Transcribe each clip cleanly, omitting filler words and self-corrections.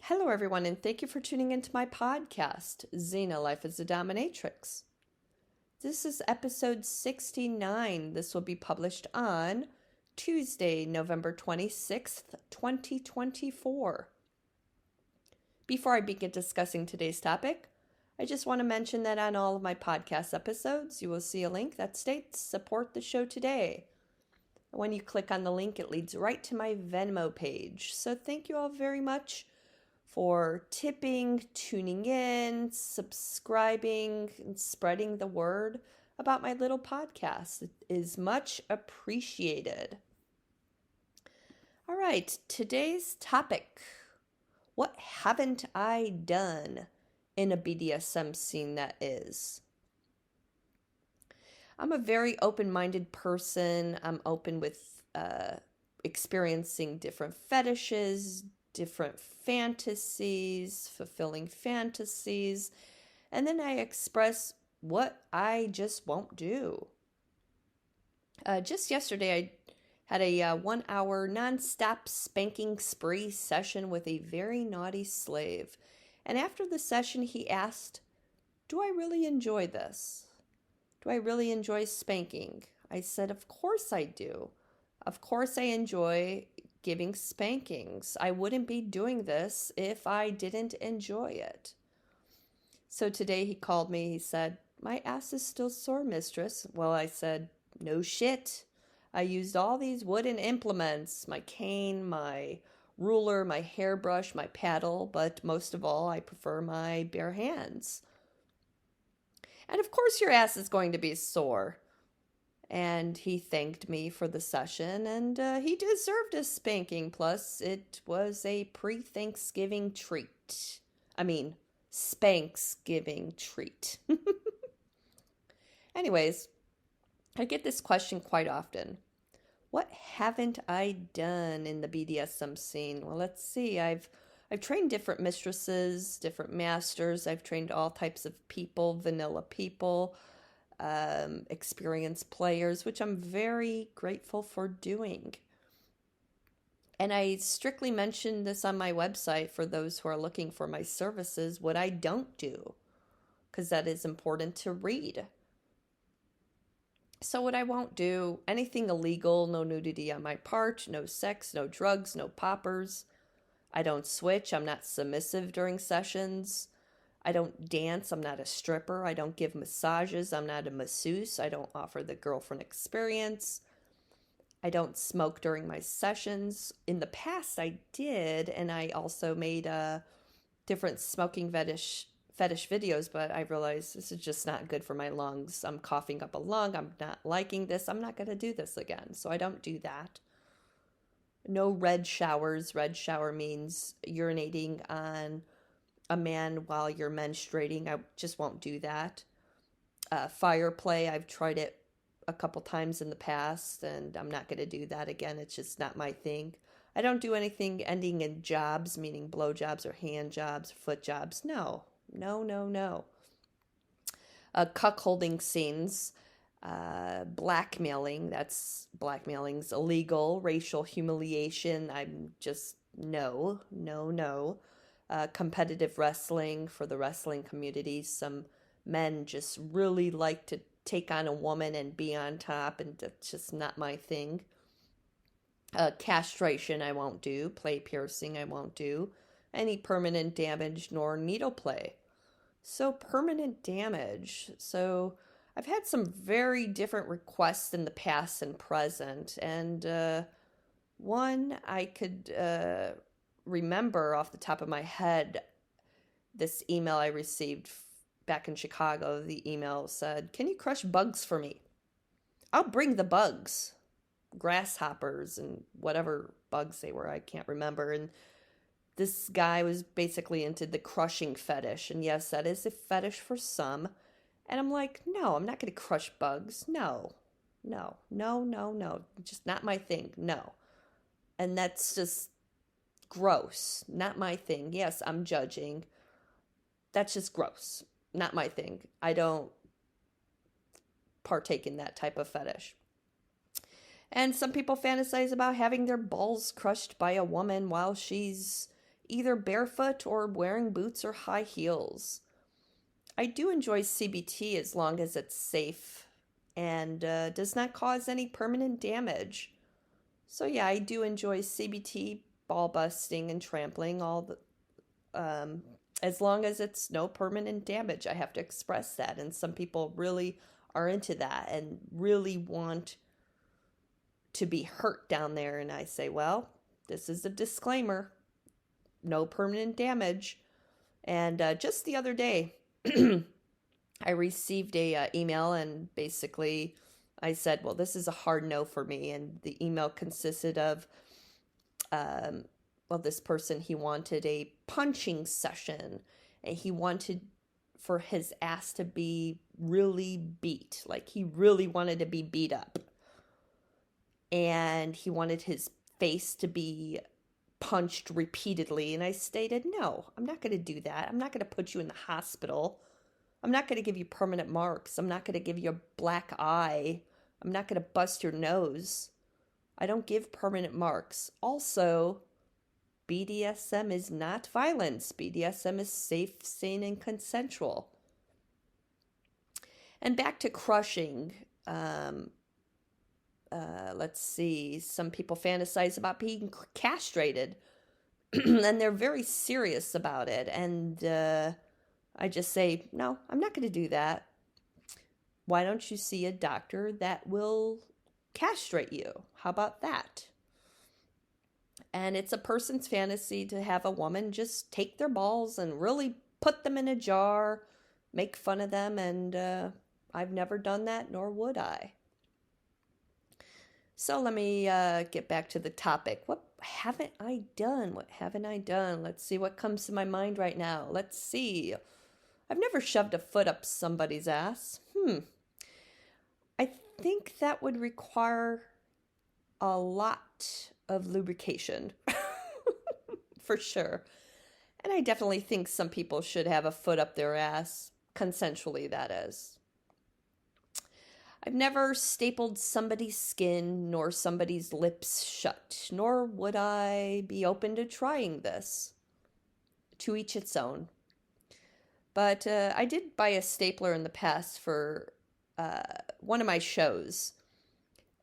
Hello, everyone, and thank you for tuning into my podcast, Xena Life as a Dominatrix. This is episode 69. This will be published on Tuesday, November 26th, 2024. Before I begin discussing today's topic, I just want to mention that on all of my podcast episodes, you will see a link that states support the show today. When you click on the link, it leads right to my Venmo page. So thank you all very much for tipping, tuning in, subscribing, and spreading the word about my little podcast. It is much appreciated. All right, today's topic. What haven't I done in a BDSM scene that is? I'm a very open-minded person. I'm open with experiencing different fetishes, different fantasies, fulfilling fantasies, and then I express what I just won't do. Just yesterday, I had a 1 hour non-stop spanking spree session with a very naughty slave. And after the session, he asked, "Do I really enjoy this? Do I really enjoy spanking?" I said, "Of course I do. Of course I enjoy giving spankings. I wouldn't be doing this if I didn't enjoy it." So today he called me. He said, "My ass is still sore, mistress." Well, I said, "No shit. I used all these wooden implements, my cane, my ruler, my hairbrush, my paddle, but most of all, I prefer my bare hands. And of course your ass is going to be sore." And he thanked me for the session, and he deserved a spanking. Plus, it was a pre-Thanksgiving treat. Spanksgiving treat. Anyways, I get this question quite often. What haven't I done in the BDSM scene? Well, let's see. I've trained different mistresses, different masters. I've trained all types of people, vanilla people, experienced players, which I'm very grateful for doing. And I strictly mention this on my website for those who are looking for my services, what I don't do, because that is important to read. So what I won't do, anything illegal, no nudity on my part, no sex, no drugs, no poppers. I don't switch. I'm not submissive during sessions. I don't dance. I'm not a stripper. I don't give massages. I'm not a masseuse. I don't offer the girlfriend experience. I don't smoke during my sessions. In the past, I did, and I also made different smoking fetish videos, but I realized this is just not good for my lungs. I'm coughing up a lung. I'm not liking this. I'm not going to do this again, so I don't do that. No red showers. Red shower means urinating on a man while you're menstruating. I just won't do that. Fire play, I've tried it a couple times in the past, and I'm not going to do that again. It's just not my thing. I don't do anything ending in jobs, meaning blow jobs or hand jobs, foot jobs. No. Cuckolding scenes, blackmailing, blackmailing's illegal. Racial humiliation, I'm just no. Competitive wrestling for the wrestling community. Some men just really like to take on a woman and be on top, and that's just not my thing. Castration I won't do. Play piercing I won't do. Any permanent damage nor needle play. So permanent damage. So I've had some very different requests in the past and present, and one I could remember off the top of my head, this email I received back in Chicago. The email said, "Can you crush bugs for me? I'll bring the bugs." Grasshoppers and whatever bugs they were, I can't remember. And this guy was basically into the crushing fetish. And yes, that is a fetish for some. And I'm like, no, I'm not going to crush bugs. No. Just not my thing. No. And that's just gross. Not my thing. Yes, I'm judging. That's just gross. Not my thing. I don't partake in that type of fetish. And some people fantasize about having their balls crushed by a woman while she's either barefoot or wearing boots or high heels. I do enjoy CBT as long as it's safe and does not cause any permanent damage. So yeah, I do enjoy CBT, ball busting, and trampling, as long as it's no permanent damage. I have to express that, and some people really are into that and really want to be hurt down there. And I say, well, this is a disclaimer, no permanent damage. And just the other day, I received a email, and basically I said, well, this is a hard no for me. And the email consisted of, well, this person, he wanted a punching session, and he wanted for his ass to be really beat. Like, he really wanted to be beat up. And he wanted his face to be punched repeatedly. And I stated, no, I'm not going to do that. I'm not going to put you in the hospital. I'm not going to give you permanent marks. I'm not going to give you a black eye. I'm not going to bust your nose. I don't give permanent marks. Also, BDSM is not violence. BDSM is safe, sane, and consensual. And back to crushing. Let's see. Some people fantasize about being castrated, and they're very serious about it. And I just say, no, I'm not going to do that. Why don't you see a doctor that will castrate you? How about that? And it's a person's fantasy to have a woman just take their balls and really put them in a jar, make fun of them, and I've never done that, nor would I. So let me get back to the topic. What haven't I done? What haven't I done? Let's see what comes to my mind right now. Let's see. I've never shoved a foot up somebody's ass. I think that would require a lot of lubrication. For sure. And I definitely think some people should have a foot up their ass. Consensually, that is. I've never stapled somebody's skin nor somebody's lips shut, nor would I be open to trying this. To each its own. But I did buy a stapler in the past for one of my shows.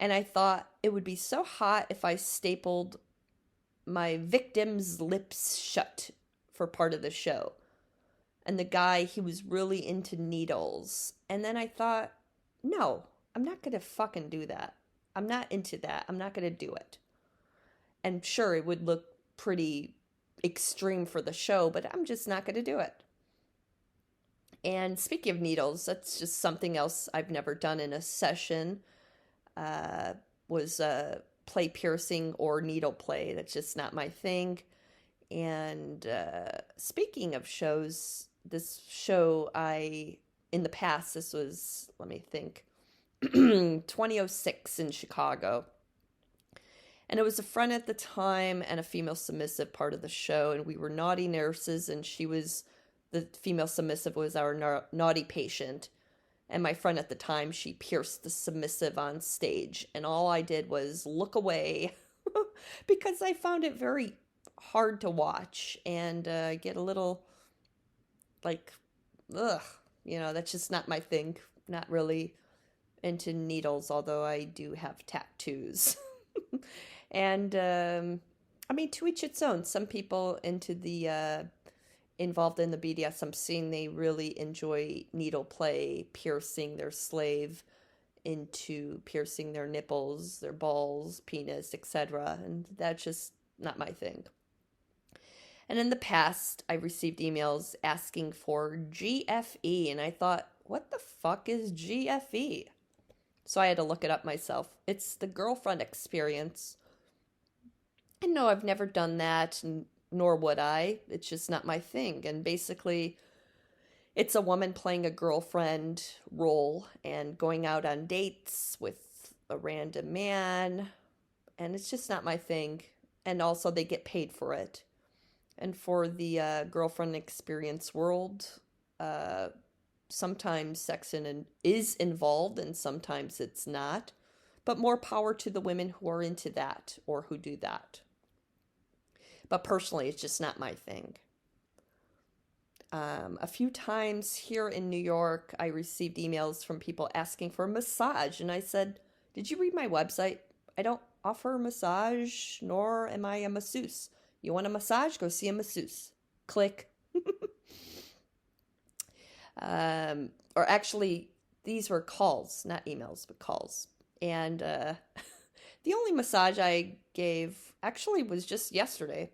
And I thought it would be so hot if I stapled my victim's lips shut for part of the show. And the guy, he was really into needles. And then I thought, no, I'm not going to fucking do that. I'm not into that. I'm not going to do it. And sure, it would look pretty extreme for the show, but I'm just not going to do it. And speaking of needles, that's just something else I've never done in a session, was play piercing or needle play. That's just not my thing. And speaking of shows, this show in the past, this was, let me think, 2006 in Chicago. And it was a friend at the time and a female submissive part of the show. And we were naughty nurses, and the female submissive was our naughty patient. And my friend at the time, she pierced the submissive on stage. And all I did was look away because I found it very hard to watch and get a little like, ugh, that's just not my thing. Not really into needles, although I do have tattoos. And I mean, to each its own. Some people involved in the BDSM scene, they really enjoy needle play, piercing their slave into piercing their nipples, their balls, penis, etc. And that's just not my thing. And in the past, I received emails asking for GFE, and I thought, what the fuck is GFE? So I had to look it up myself. It's the girlfriend experience. And no, I've never done that, nor would I. It's just not my thing. And basically, it's a woman playing a girlfriend role and going out on dates with a random man. And it's just not my thing. And also, they get paid for it. And for the girlfriend experience world, sometimes sex is involved and sometimes it's not. But more power to the women who are into that or who do that. But personally, it's just not my thing. A few times here in New York, I received emails from people asking for a massage. And I said, did you read my website? I don't offer a massage, nor am I a masseuse. You want a massage? Go see a masseuse. Click. Or actually, these were calls, not emails, but calls. And the only massage I gave actually was just yesterday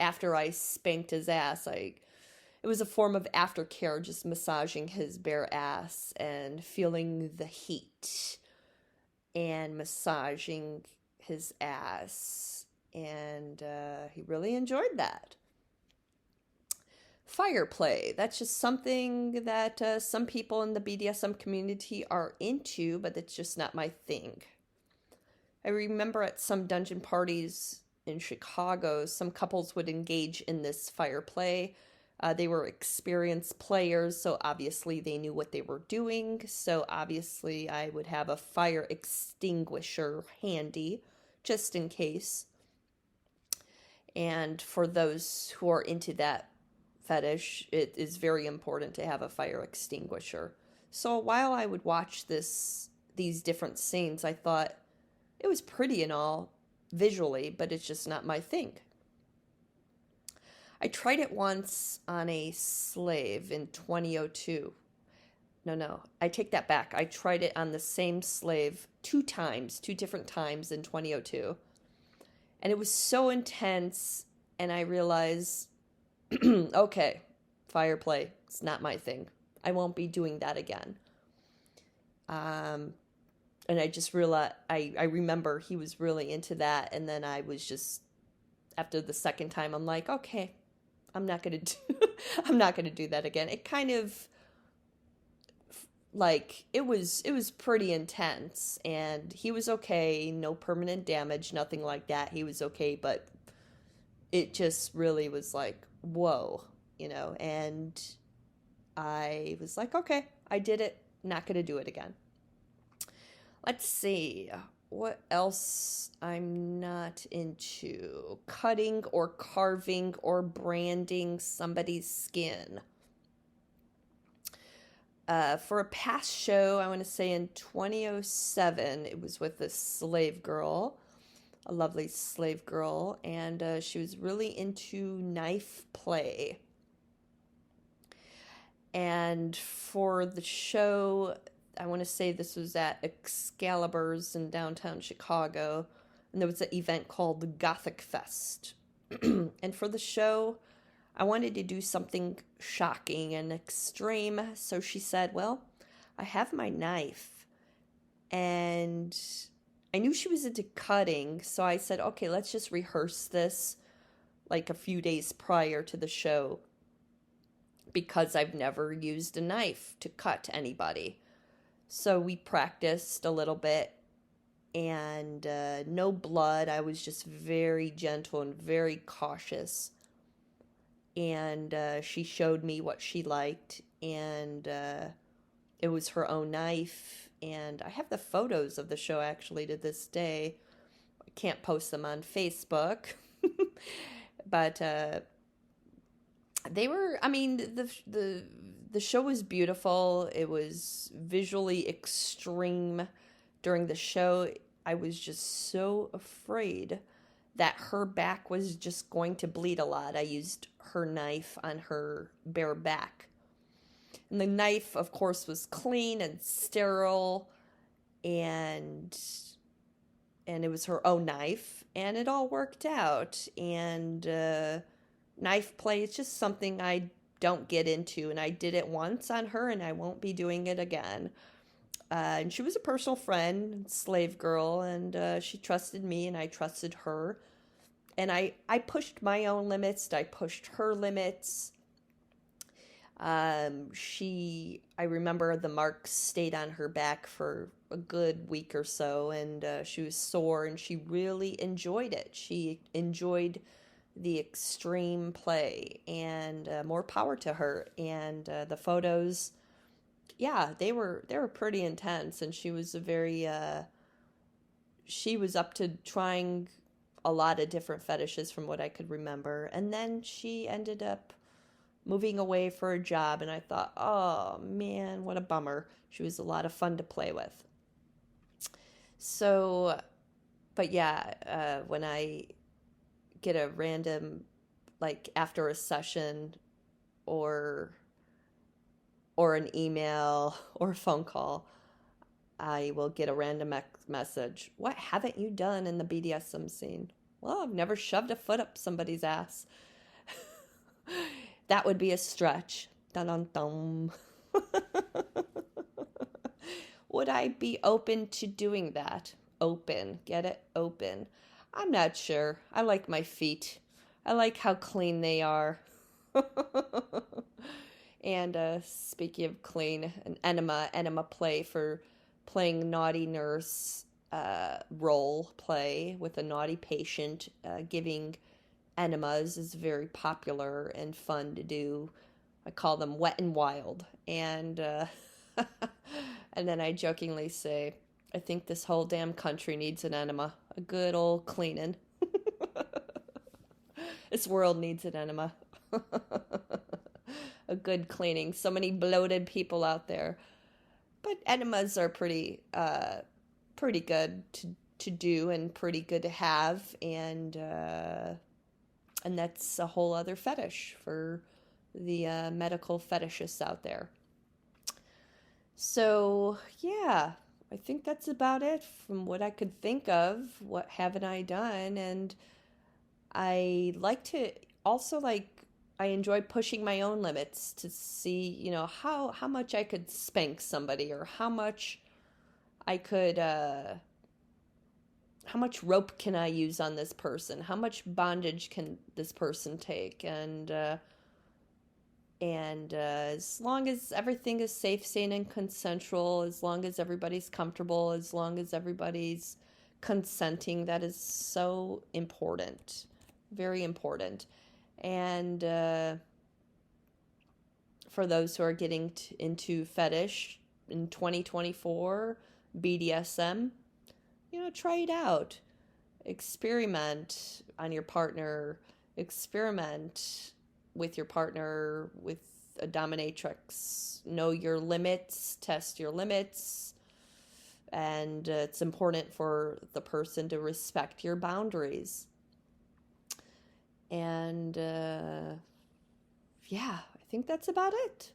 after I spanked his ass. It was a form of aftercare, just massaging his bare ass and feeling the heat and massaging his ass. And he really enjoyed that. Fire play. That's just something that some people in the BDSM community are into, but it's just not my thing. I remember at some dungeon parties in Chicago, some couples would engage in this fire play. They were experienced players, so obviously they knew what they were doing. So obviously I would have a fire extinguisher handy, just in case. And for those who are into that fetish, it is very important to have a fire extinguisher. So while I would watch these different scenes, I thought it was pretty and all visually, but it's just not my thing. I tried it once on a slave in 2002. No, I take that back. I tried it on the same slave 2 different times in 2002. And it was so intense, and I realized, okay, fire play, it's not my thing. I won't be doing that again. And I just realized, I remember he was really into that, and then I was just, after the second time, I'm like, okay, I'm not gonna do that again. It kind of, like, it was pretty intense, and he was okay, no permanent damage, nothing like that. He was okay, but it just really was like, whoa, and I was like, okay, I did it, not gonna do it again. Let's see, what else I'm not into? Cutting or carving or branding somebody's skin. For a past show, I want to say in 2007, it was with a slave girl, a lovely slave girl, and she was really into knife play. And for the show, I want to say this was at Excalibur's in downtown Chicago, and there was an event called the Gothic Fest. And for the show, I wanted to do something shocking and extreme, so she said, well, I have my knife, and I knew she was into cutting, so I said, okay, let's just rehearse this like a few days prior to the show, because I've never used a knife to cut anybody. So we practiced a little bit, and no blood. I was just very gentle and very cautious. And she showed me what she liked, and it was her own knife. And I have the photos of the show actually to this day. I can't post them on Facebook, but they were. I mean, the show was beautiful. It was visually extreme. During the show, I was just so afraid that her back was just going to bleed a lot. I used her knife on her bare back. And the knife, of course, was clean and sterile, and it was her own knife, and it all worked out. And knife play is just something I don't get into, and I did it once on her, and I won't be doing it again. And she was a personal friend, slave girl, and she trusted me, and I trusted her. And I pushed my own limits. I pushed her limits. I remember the marks stayed on her back for a good week or so, and she was sore, and she really enjoyed it. She enjoyed the extreme play, and more power to her. And the photos, yeah, they were pretty intense, and she was she was up to trying a lot of different fetishes from what I could remember. And then she ended up moving away for a job, and I thought, oh man, what a bummer. She was a lot of fun to play with. So, but yeah, when I get a random, like after a session or an email or a phone call, I will get a random message. What haven't you done in the BDSM scene? Well, I've never shoved a foot up somebody's ass. That would be a stretch. Dun dun dun. Would I be open to doing that? Open. Get it? Open. I'm not sure. I like my feet. I like how clean they are. And speaking of clean, an enema play for playing naughty nurse role play with a naughty patient, giving enemas is very popular and fun to do. I call them wet and wild. And and then I jokingly say, I think this whole damn country needs an enema. A good old cleaning. This world needs an enema. A good cleaning. So many bloated people out there. But enemas are pretty good to do and pretty good to have, and that's a whole other fetish for the medical fetishists out there. So yeah, I think that's about it from what I could think of. What haven't I done? And I like to also I enjoy pushing my own limits to see, how much I could spank somebody, or how much I could, how much rope can I use on this person? How much bondage can this person take? And as long as everything is safe, sane, and consensual, as long as everybody's comfortable, as long as everybody's consenting, that is so important. Very important. And for those who are getting into fetish in 2024, BDSM, try it out. Experiment on your partner. Experiment with your partner with a dominatrix. Know your limits. Test your limits. And it's important for the person to respect your boundaries. And yeah, I think that's about it.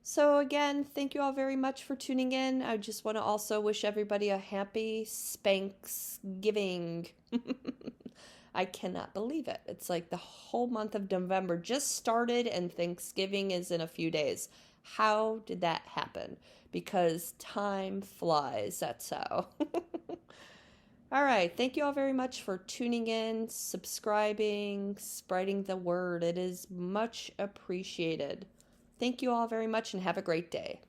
So again, thank you all very much for tuning in. I just want to also wish everybody a happy Spanksgiving. I cannot believe it. It's like the whole month of November just started and Thanksgiving is in a few days. How did that happen? Because time flies, that's how. All right. Thank you all very much for tuning in, subscribing, spreading the word. It is much appreciated. Thank you all very much and have a great day.